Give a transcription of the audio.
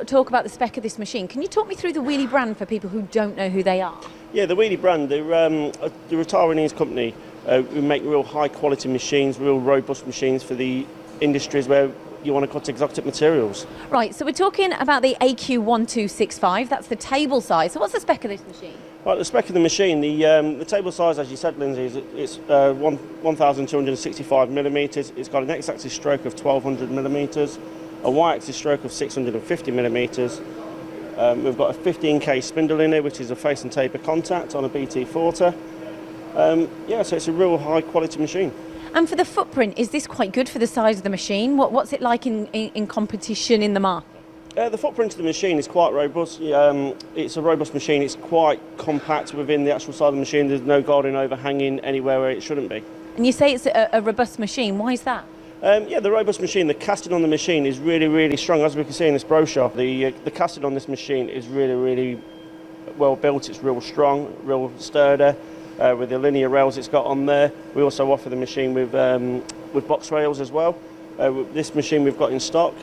Talk about the spec of this machine. Can you talk me through the Wele brand for people who don't know who they are? Yeah, the Wele brand, they're a Taiwanese company who make real high quality machines, real robust machines for the industries where you want to cut exotic materials. Right, so we're talking about the AQ1265, that's the table size. So what's the spec of this machine? Right, the spec of the machine, the table size, as you said, Lindsay, it's 1,265 millimetres. It's got an x-axis stroke of 1,200 millimetres, a y-axis stroke of 650 millimetres. We've got a 15K spindle in here, which is a face and taper contact on a BT40. Yeah, so it's a real high quality machine. And for the footprint, is this quite good for the size of the machine? What's it like in competition in the market? The footprint of the machine is quite robust. It's a robust machine. It's quite compact within the actual side of the machine. There's no guarding overhanging anywhere where it shouldn't be. And you say it's a robust machine. Why is that? Yeah, the robust machine, the casting on the machine is really, really strong. As we can see in this brochure, the casting on this machine is really, really well built. It's real strong, real sturdy. With the linear rails it's got on there. We also offer the machine with box rails as well. This machine we've got in stock.